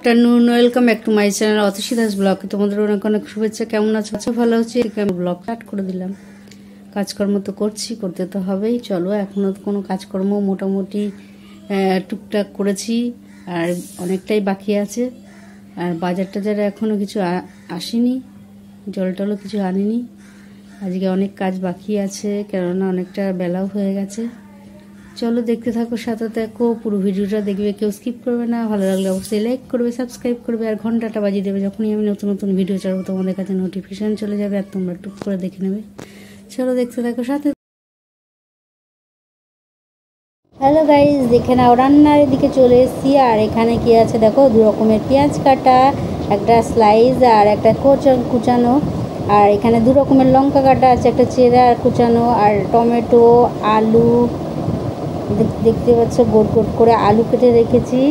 Afternoon, welcome back to my channel Atasi Das blog. তোমাদের অনেক অনেক শুভেচ্ছা। কেমন আছো? ভালো আছি। ব্লগ স্টার্ট করে দিলাম। কাজকর্ম তো করতে তো হবেই। চলো, এখনো কোনো কাজকর্ম মোটামুটি টুকটাক করেছি, আর অনেকটাই বাকি আছে। আর বাজার টাজার এখনো কিছু আসেনি, জল টলও কিছু আনিনি। আজকে অনেক কাজ বাকি আছে, কেননা অনেকটা বেলাও হয়ে গেছে। চলো, দেখতে থাকো, সাথে থাকো, পুরো ভিডিওটা দেখবে, কেউ স্কিপ করবে না। ভালো লাগলে অবশ্যই লাইক করবে, সাবস্ক্রাইব করবে, আর ঘন্টাটা বাজিয়ে দেবে। যখনই আমি নতুন নতুন ভিডিও ছাড়বো তোমাদের কাছে নোটিফিকেশান চলে যাবে, আর তোমরা টুক করে দেখে নেবে। চলো, দেখতে থাকো সাথে। হ্যালো গাইজ, দেখে নাও, রান্নার দিকে চলে এসেছি। আর এখানে কি আছে দেখো, 2 রকমের পেঁয়াজ কাটা, একটা স্লাইস আর একটা কুচানো। আর এখানে 2 রকমের লঙ্কা কাটা আছে, একটা চেরা আর কুচানো। আর টমেটো, আলু দেখতে পাচ্ছ, গোট গোট করে আলু কেটে রেখেছি।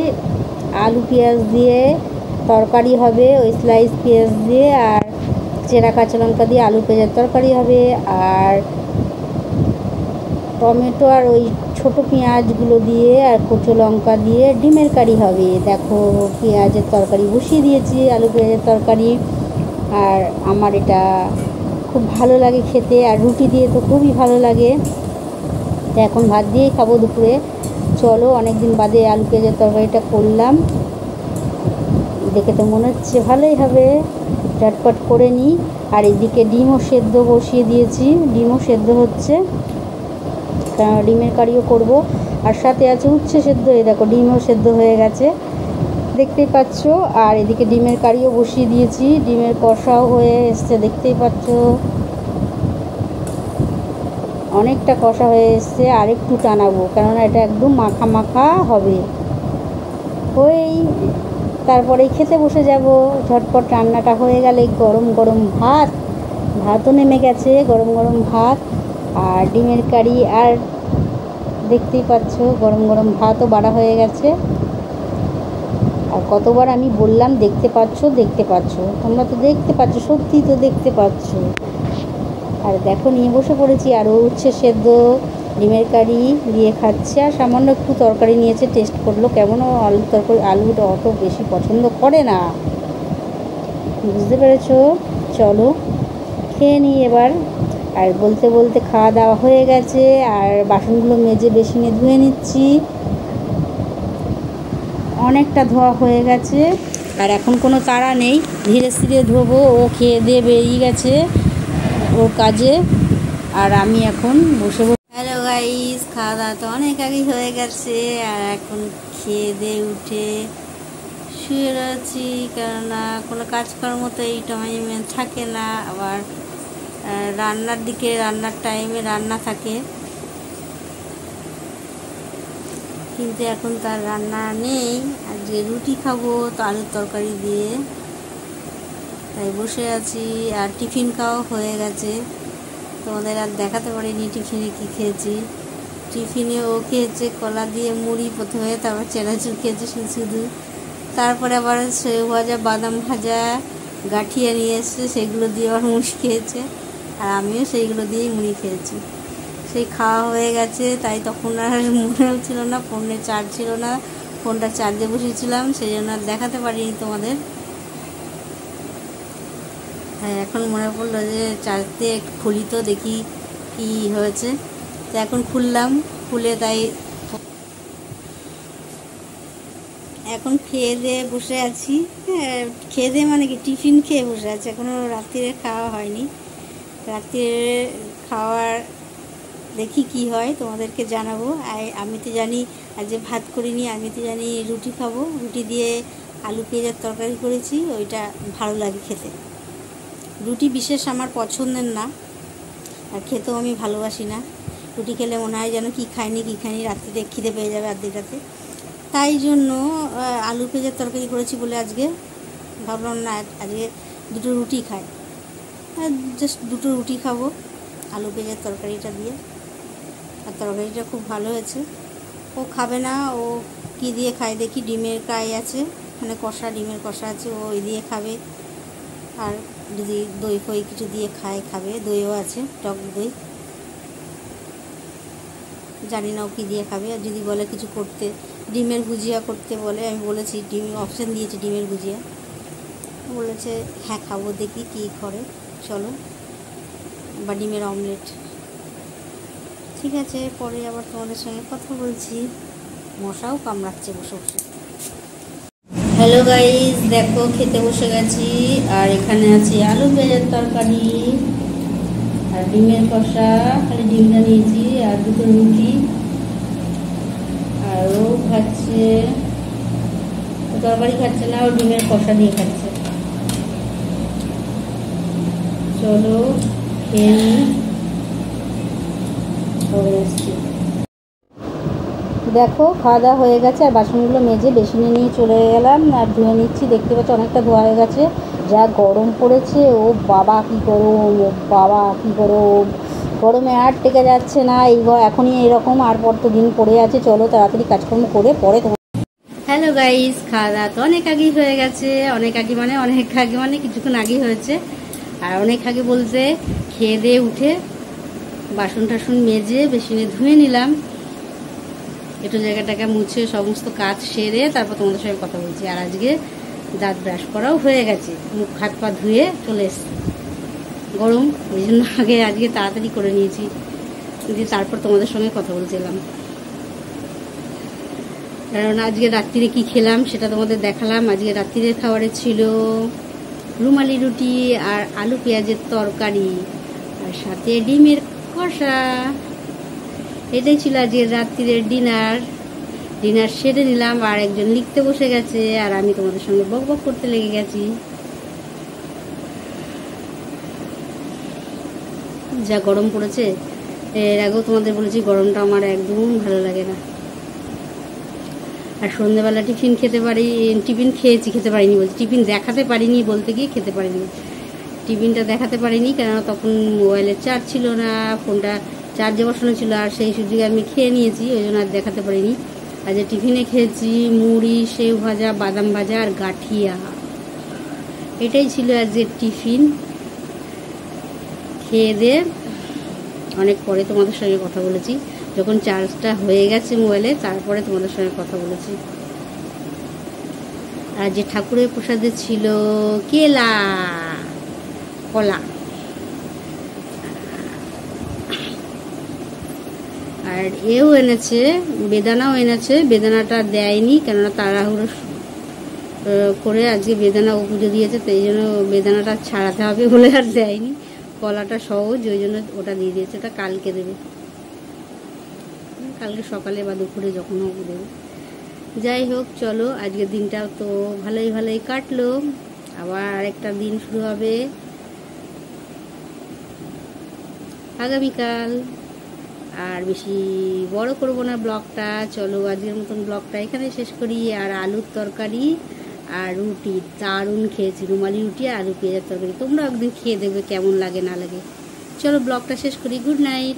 আলু পেঁয়াজ দিয়ে তরকারি হবে, ওই স্লাইস পেঁয়াজ দিয়ে। আর চেরা কাঁচা লঙ্কা দিয়ে আলু পেঁয়াজের তরকারি হবে। আর টমেটো আর ওই ছোটো পেঁয়াজগুলো দিয়ে আর কুচো লঙ্কা দিয়ে ডিমের কারি হবে। দেখো, পেঁয়াজের তরকারি বসিয়ে দিয়েছি, আলু পেঁয়াজের তরকারি। আর আমার এটা খুব ভালো লাগে খেতে, আর রুটি দিয়ে তো খুবই ভালো লাগে। তো এখন ভাত দিয়েই খাবো দুপুরে। চলো, অনেক দিন বাদে আলু পেঁয়াজের তরকারিটা করলাম, দেখে তো মনে হচ্ছে ভালোই হবে। ঝটপট করে নিই। আর এদিকে ডিমও সেদ্ধ বসিয়ে দিয়েছি, ডিমও সেদ্ধ হচ্ছে, কারণ ডিমের কারিও করব। আর সাথে আছে উচ্ছে সেদ্ধ। এই দেখো, ডিমও সেদ্ধ হয়ে গেছে, দেখতেই পাচ্ছ। আর এদিকে ডিমের কারিও বসিয়ে দিয়েছি, ডিমের কষাও হয়ে এসছে, দেখতেই পাচ্ছ, অনেকটা কষা হয়ে এসছে। আর একটু টানাবো, কেননা এটা একদম মাখা মাখা হবে। ওই তারপরেই খেতে বসে যাব। ঝটপট রান্নাটা হয়ে গেলে গরম গরম ভাতও নেমে গেছে, গরম গরম ভাত আর ডিমের কারি। আর দেখতেই পাচ্ছ, গরম গরম ভাতও বাড়া হয়ে গেছে। আর কতবার আমি বললাম দেখতে পাচ্ছ, তোমরা তো দেখতে পাচ্ছ, সত্যি তো দেখতে পাচ্ছ। আর দেখো, নিয়ে বসে পড়েছি। আর উচ্ছে সেদ্ধ ডিমের কারি দিয়ে খাচ্ছে। আর সামান্য একটু তরকারি নিয়েছে, টেস্ট করলো কেমন। আলুর তরকারি, আলুটা অত বেশি পছন্দ করে না, বুঝতে পেরেছো। চলো, খেয়ে নিই এবার। আর বলতে বলতে খাওয়া দাওয়া হয়ে গেছে। আর বাসনগুলো মেজে বেসিনে ধুয়ে নিচ্ছি, অনেকটা ধোয়া হয়ে গেছে। আর এখন কোনো তাড়া নেই, ধীরে ধীরে ধোবো। ও খেয়ে দিয়ে বেরিয়ে গেছে ওর কাজে, আর আমি এখন বসে। হ্যালো গাইস, খাওয়া দাওয়া তো অনেক আগেই হয়ে গেছে। আর এখন খেয়ে দিয়ে উঠে শুয়ে রয়েছি, কেননা কোনো কাজকর্ম তো এই টাইমে থাকে না। আবার রান্নার টাইমে রান্না থাকে, কিন্তু এখন তার রান্না নেই। আর যে রুটি খাবো তো আলুর তরকারি দিয়ে, তাই বসে আছি। আর টিফিন খাওয়া হয়ে গেছে, তোমাদের আর দেখাতে পারিনি টিফিনে কী খেয়েছি। টিফিনে ও খেয়েছে কলা দিয়ে মুড়ি প্রথমে, তারপর চেনাচুর খেয়েছে শুধু। তারপরে আবার সেও ভাজা, বাদাম ভাজা, গাঁঠিয়া নিয়ে এসছে, সেগুলো দিয়ে আবার মুড়ি খেয়েছে। আর আমিও সেইগুলো দিয়েই মুড়ি খেয়েছি। সেই খাওয়া হয়ে গেছে, তাই তখন আর মনেও ছিল না, ফোনে চার্জ ছিল না, ফোনটা চার্জে বসেছিলাম, সেই জন্য আর দেখাতে পারিনি তোমাদের। হ্যাঁ, এখন মনে পড়লো যে চার্জ দিয়ে একটু খুলি তো দেখি কী হয়েছে। তো এখন খুললাম, খুলে তাই এখন খেয়ে দিয়ে বসে আছি। হ্যাঁ, খেয়ে দিয়ে মানে কি, টিফিন খেয়ে বসে আছি, এখনও রাত্রিরে খাওয়া হয়নি। রাত্রিরে খাওয়ার দেখি কি হয়, তোমাদেরকে জানাবো। আমি তো জানি আজ যে ভাত করিনি, আমি তো জানি রুটি খাবো। রুটি দিয়ে আলু পেঁয়াজের তরকারি করেছি, ওইটা ভালো লাগে খেতে। রুটি বিশেষ আমার পছন্দের না, আর খেতেও আমি ভালোবাসি না। রুটি খেলে মনে হয় যেন কী খাইনি রাত্রিতে খিদে পেয়ে যাবে আর্ধেকটাতে। তাই জন্য আলু পেঁয়াজের তরকারি করেছি বলে আজকে ভাবলাম না, আজকে 2টো রুটি খাই। জাস্ট 2টো রুটি খাবো আলু পেঁয়াজের তরকারিটা দিয়ে। আর তরকারিটা খুব ভালো হয়েছে। ও খাবে না, ও কী দিয়ে খায় দেখি, ডিমের কারি আছে, মানে কষা, ডিমের কষা আছে, ও ওই দিয়ে খাবে। আর যদি দই ফই কিছু দিয়ে খাবে, দইও আছে, টক দই। জানি না ও কী দিয়ে খাবে। আর যদি বলে কিছু করতে, ডিমের ভুজিয়া করতে বলে, আমি বলেছি ডিম অপশান দিয়েছি ডিমের ভুজিয়া, বলেছে হ্যাঁ খাবো, দেখি কী করে, চলো, বা ডিমের অমলেট। ঠিক আছে, পরে আবার তোমাদের সঙ্গে কথা বলছি। মশাও কামড়াচ্ছে বসে বসে। হ্যালো গাইস, দেখো খেতে বসে গেছি। আর এখানে আছে আলু পেঁয়াজের তরকারি আর ডিমের কষা, খালি ডিমটা নিয়েছি, আর দুটো রুটি। আর ও খাচ্ছে, তরকারি খাচ্ছে না, ও ডিমের কষা দিয়ে খাচ্ছে। চলো খেয়ে নিই, পরে আসছি। দেখো খাওয়া দাওয়া হয়ে গেছে, আর বাসনগুলো মেজে বেসিনে নিয়ে চলে গেলাম আর ধুয়ে নিচ্ছি। দেখতে পাচ্ছি অনেকটা ধোয়া হয়ে গেছে। যা গরম পড়েছে, ও বাবা কী গরম, ও বাবা কী গরম, গরমে আর টেকে যাচ্ছে না। এখনই এরকম, আর পর তো দিন পড়ে আছে। চলো তাড়াতাড়ি কাজকর্ম করে পরে তোমার। হ্যালো গাইস, খাওয়া দাওয়া তো অনেক আগেই হয়ে গেছে। অনেক আগে মানে কিছুক্ষণ আগেই হয়েছে। আর অনেক আগে বলতে খেয়ে দিয়ে উঠে বাসন টাসন মেজে বেসিনে ধুয়ে নিলাম, একটু জায়গাটাকে মুছে সমস্ত কাজ সেরে তারপর তোমাদের সঙ্গে কথা বলছি। আর আজকে দাঁত ব্রাশ করাও হয়ে গেছে, মুখ হাত পা ধুয়ে চলে এসছি। গরম ওই জন্য আজকে তাড়াতাড়ি করে নিয়েছি, দিয়ে তারপর তোমাদের সঙ্গে কথা বলছিলাম। কারণ আজকে রাত্রিরে কি খেলাম সেটা তোমাদের দেখালাম। আজকে রাত্রিরের খাবারে ছিল রুমালি রুটি আর আলু পেঁয়াজের তরকারি, আর সাথে ডিমের কষা। এটাই ছিল আজকের রাত্রিরের ডিনার সেরে নিলাম। আর একজন লিখতে বসে গেছে, আর আমি তোমাদের সঙ্গে বক বক করতে লেগে গেছি। যা গরম পড়েছে, এর আগেও তোমাদের বলেছি গরমটা আমার একদম ভালো লাগে না। আর সন্ধ্যেবেলা টিফিন খেতে পারিনি বলছি, টিফিন দেখাতে পারিনি বলতে গিয়ে খেতে পারিনি। টিফিনটা দেখাতে পারিনি কেননা তখন মোবাইলের চার্জ ছিল না, ফোনটা চার্জে বসানো ছিল, আর সেই সুযোগে আমি খেয়ে নিয়েছি, ওই জন্য আর দেখাতে পারিনি। আর যে টিফিনে খেয়েছি মুড়ি, সেউ ভাজা, বাদাম ভাজা আর গাঠিয়া, এটাই ছিল আজকের টিফিন। খেয়ে দিয়ে অনেক পরে তোমাদের সঙ্গে কথা বলেছি, যখন চার্জটা হয়ে গেছে মোবাইলে, তারপরে তোমাদের সঙ্গে কথা বলেছি। আর যে ঠাকুরের প্রসাদে ছিল কেলা, কলা, আর এও এনেছে বেদানাও এনেছে। বেদানাটা দেয়নি কেননা তাড়াহুড়ো করে আজকে বেদানা ও পুজো দিয়েছে, তো এই জন্য বেদানাটা ছাড়াতে হবে বলে আর দেয়নি। কলাটা সহজ, ওই জন্য ওটা দিয়ে দিয়েছে, ওটা কালকে দেবে, কালকে সকালে বা দুপুরে যখন হোক দেবে। যাই হোক, চলো আজকের দিনটাও তো ভালোই কাটলো, আবার আরেকটা দিন শুরু হবে আগামীকাল। আর বেশি বড় করবো না ব্লগটা, চলো আজকের মতন ব্লগটা এখানে শেষ করি। আর আলুর তরকারি আর রুটি দারুণ খেয়েছি, রুমালি রুটি আর আলু পেঁয়াজের তরকারি। তোমরা একদিন খেয়ে দেখবে কেমন লাগে না লাগে। চলো ব্লগটা শেষ করি, গুড নাইট।